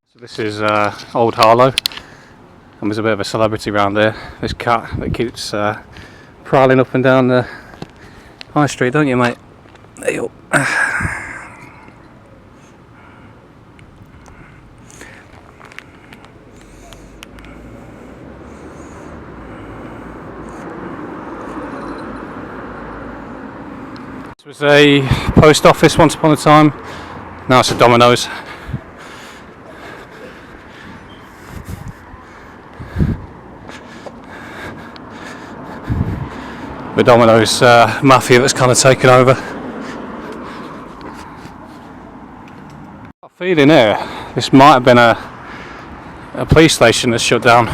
So this is old Harlow, and there's a bit of a celebrity around here. This cat that keeps prowling up and down the high street, don't you, mate? There you go. This was a post office once upon a time. Now it's a Domino's. The Domino's mafia that's kind of taken over. I feel in here, this might have been a police station that's shut down.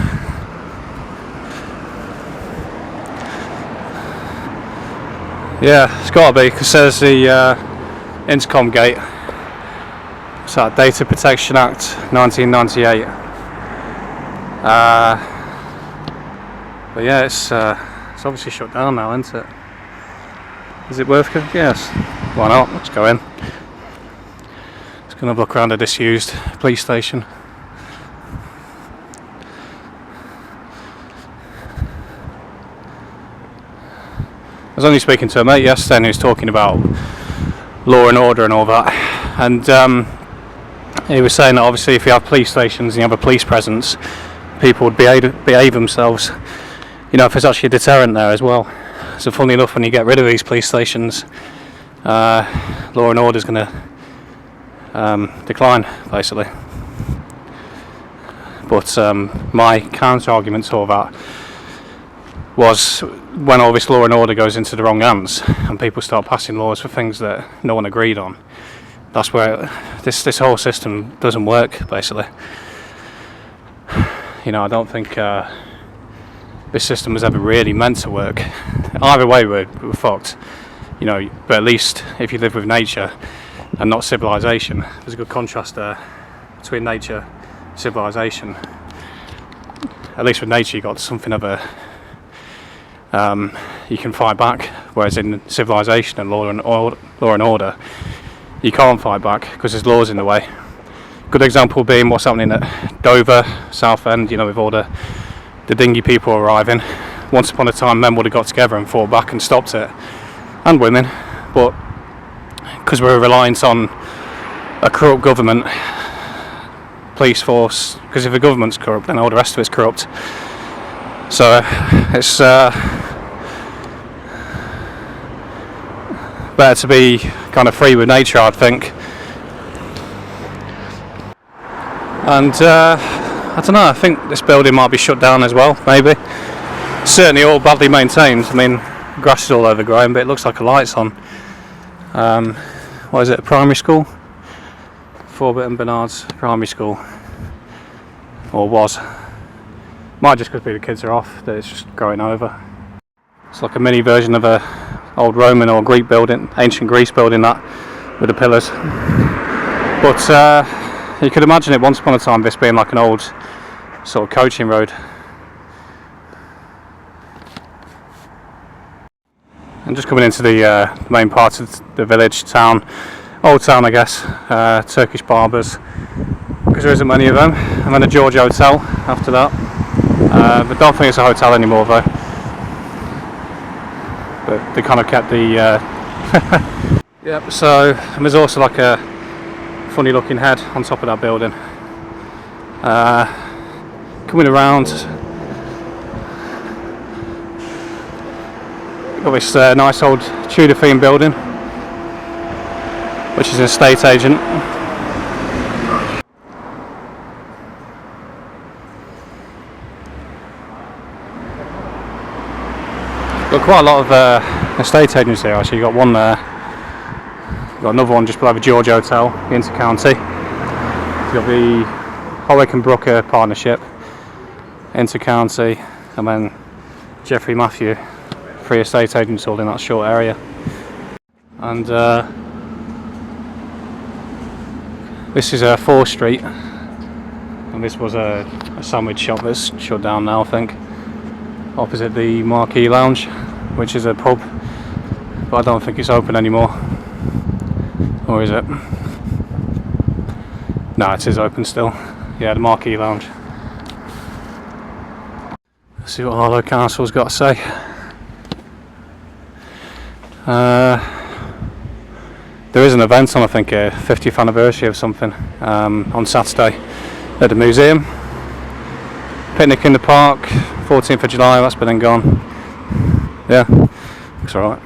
Yeah, it's got to be, because there's the intercom gate. It's that Data Protection Act 1998. But yeah, it's obviously shut down now, isn't it? Is it worth it? Yes. Why not? Let's go in. Let's go and have a look around a disused police station. I was only speaking to a mate yesterday and he was talking about law and order and all that, and he was saying that obviously if you have police stations and you have a police presence, people would behave themselves. You know, if there's actually a deterrent there as well. So funnily enough, when you get rid of these police stations, law and order is going to decline, basically. But my counter argument to all that was, when all this law and order goes into the wrong hands and people start passing laws for things that no one agreed on, that's where this whole system doesn't work, basically. You know, I don't think this system was ever really meant to work. Either way, we're fucked. You know, but at least if you live with nature and not civilization, there's a good contrast there between nature and civilization. At least with nature, you got something of a you can fight back, whereas in civilization and law and order, you can't fight back because there's laws in the way. Good example being what's happening at Dover, Southend. You know, with all the dinghy people arriving. Once upon a time, men would have got together and fought back and stopped it, and women. But because we're reliant on a corrupt government, police force, because if the government's corrupt, then all the rest of it's corrupt. So it's better to be kind of free with nature, I'd think. And I don't know, I think this building might be shut down as well, maybe. Certainly all badly maintained. I mean, grass is all overgrown, but it looks like a light's on. What is it, a primary school? Forbett and Bernard's primary school. Or was. Might just because the kids are off, that it's just growing over. It's like a mini version of a old Roman or Greek building, ancient Greece building, that, with the pillars. But you could imagine it once upon a time, this being like an old sort of coaching road. And just coming into the main part of the village, town, old town I guess, Turkish barbers, because there isn't many of them, and then a George Hotel after that. But don't think it's a hotel anymore though. But they kind of kept the yep, so and there's also like a funny looking head on top of that building. Coming around, got this nice old Tudor themed building, which is an estate agent. Got quite a lot of estate agents here actually. You got one there, you got another one just below the George Hotel, the Inter-County. You got the Holwick and Brooker Partnership, Inter-County, and then Jeffrey Matthew, 3 estate agents all in that short area. And this is 4th Street, And this was a sandwich shop that's shut down now, I think, opposite the Marquee Lounge, which is a pub, but I don't think it's open anymore. Or is it? No, it is open still. Yeah, the Marquee Lounge. Let's see what Harlow Council's got to say. There is an event on, I think, a 50th anniversary of something on Saturday at the museum. Picnic in the park, 14th of July, that's been and gone. Yeah, looks alright.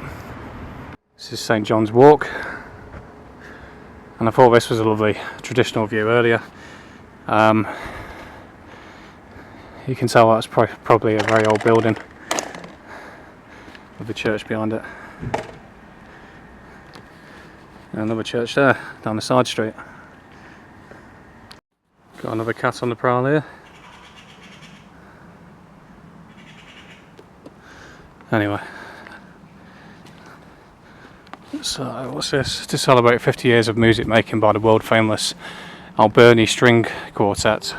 This is St John's Walk. And I thought this was a lovely traditional view earlier. You can tell that's probably a very old building with the church behind it. And another church there, down the side street. Got another cat on the prowl here. Anyway. So, what's this? To celebrate 50 years of music making by the world famous Alberni String Quartet.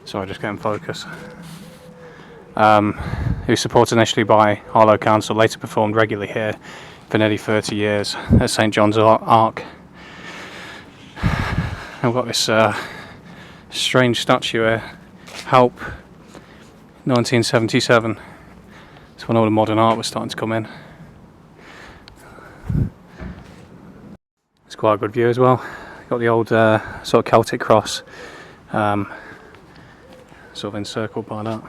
Sorry, just getting focus. Who supported initially by Harlow Council, later performed regularly here for nearly 30 years at St John's Ark. I've got this strange statue here, Help, 1977. It's when all the modern art was starting to come in. It's quite a good view as well. Got the old sort of Celtic cross, sort of encircled by that.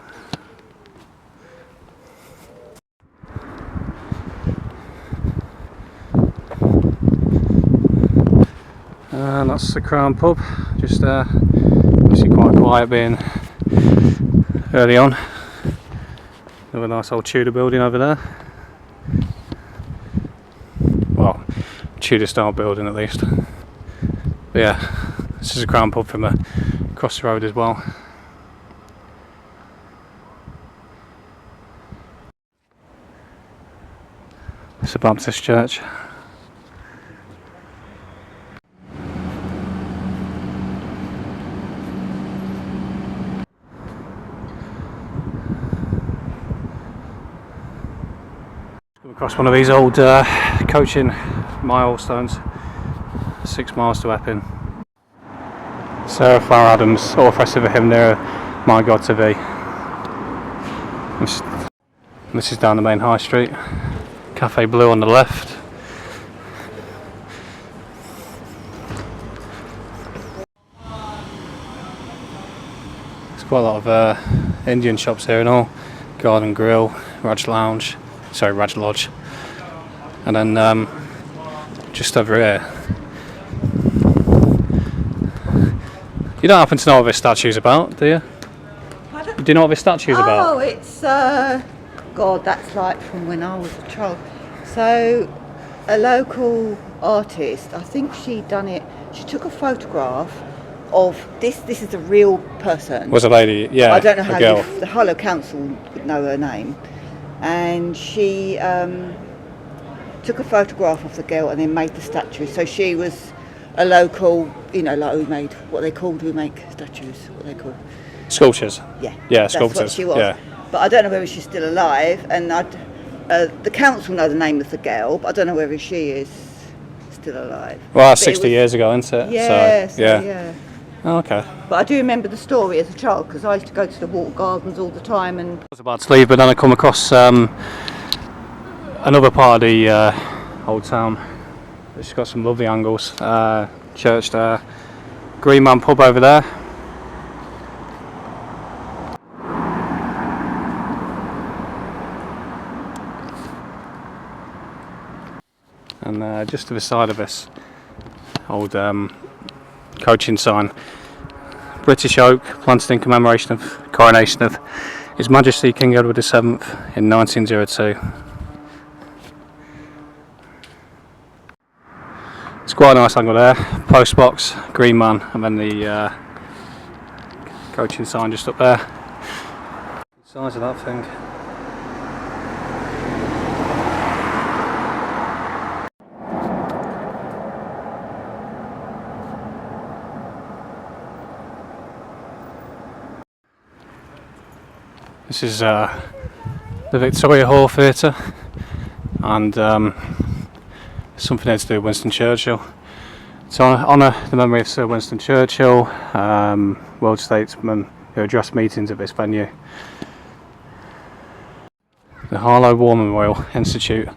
And that's the Crown Pub, just obviously quite quiet being early on. Another nice old Tudor building over there. Well, Tudor style building at least. But yeah, this is a Crown Pub from across the road as well. It's a Baptist church. Come across one of these old coaching milestones, 6 miles to Epping. Sarah Flower Adams, authoress of a hymn there, My God to Thee. This is down the main high street. Cafe Blue on the left. There's quite a lot of Indian shops here and all. Garden Grill, Raj Lodge, and then just over here. You don't happen to know what this statue's about, do you? Pardon? Do you know what this statue's about? Oh, it's God, that's like from when I was a child. So, a local artist, I think she took a photograph of this. This is a real person. Was a lady, yeah. I don't know how a girl. the Harlow Council would know her name. And she took a photograph of the girl and then made the statue. So she was a local, like who make statues, what they call Sculptures. Yeah, that's sculptors. what She was. Yeah. But I don't know whether she's still alive, and the council know the name of the girl, but I don't know whether she is still alive. Well, that's 60 years ago, isn't it? Yeah, yeah. Oh, okay. But I do remember the story as a child, because I used to go to the water gardens all the time. And I was about to leave, but then I come across another part of the old town. It's got some lovely angles. Church there. Green Man pub over there. And just to the side of this old coaching sign, British oak, planted in commemoration of coronation of His Majesty King Edward VII in 1902. It's quite a nice angle there. Post box, Green Man, and then the coaching sign just up there. The size of that thing. This is the Victoria Hall Theatre, and something here to do with Winston Churchill. To honour the memory of Sir Winston Churchill, world statesman who addressed meetings at this venue. The Harlow War Memorial Institute.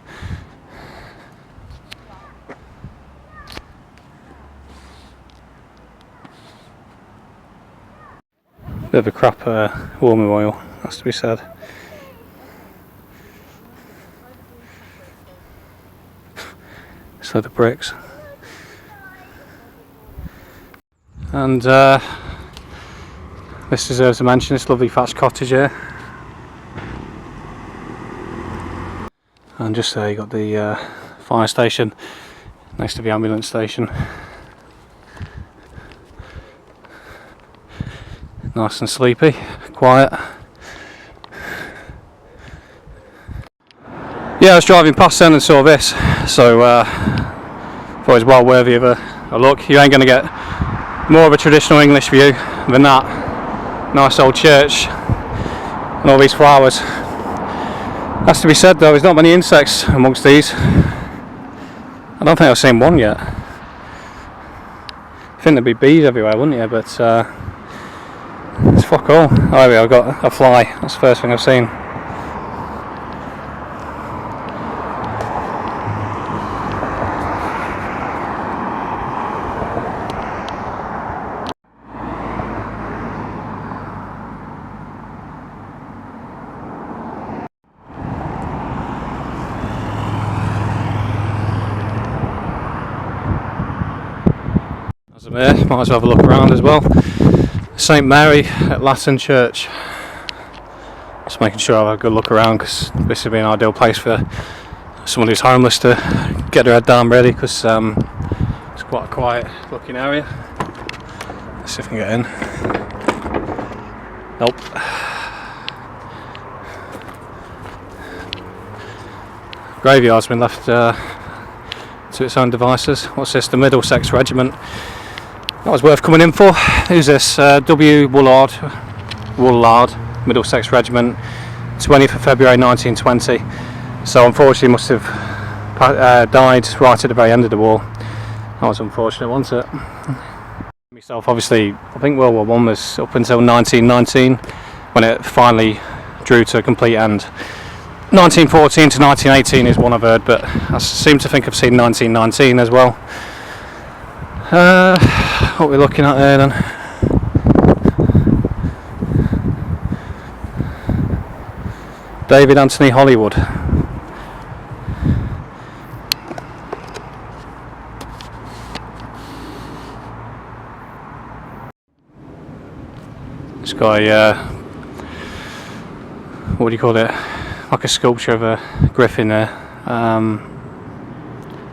Bit of a crap war memorial, has to be said. So the bricks. And this deserves a mention, this lovely thatched cottage here. And just there you got the fire station next to the ambulance station. Nice and sleepy, quiet. Yeah, I was driving past then and saw this, so thought it was well worthy of a look. You ain't going to get more of a traditional English view than that. Nice old church and all these flowers. Has to be said though, there's not many insects amongst these. I don't think I've seen one yet. I think there'd be bees everywhere, wouldn't you? But it's fuck all. Oh, there we go, I've got a fly. That's the first thing I've seen. As I'm here, might as well have a look around as well. St Mary at Latin Church. Just making sure I have a good look around, because this would be an ideal place for someone who's homeless to get their head down really, because it's quite a quiet looking area. Let's see if I can get in. Nope. Graveyard's been left to its own devices. What's this? The Middlesex Regiment. That was worth coming in for. Who's this? W. Woolard, Middlesex Regiment, 20th of February 1920. So unfortunately must have died right at the very end of the war. That was unfortunate, wasn't it? Myself, obviously, I think World War I was up until 1919 when it finally drew to a complete end. 1914 to 1918 is one I've heard, but I seem to think I've seen 1919 as well. What we're looking at there then. David Anthony Hollywood. It's got a what do you call it? Like a sculpture of a griffin there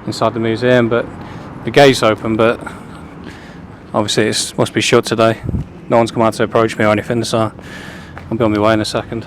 inside the museum, but the gate's open, but obviously it must be shut today. No one's come out to approach me or anything, so I'll be on my way in a second.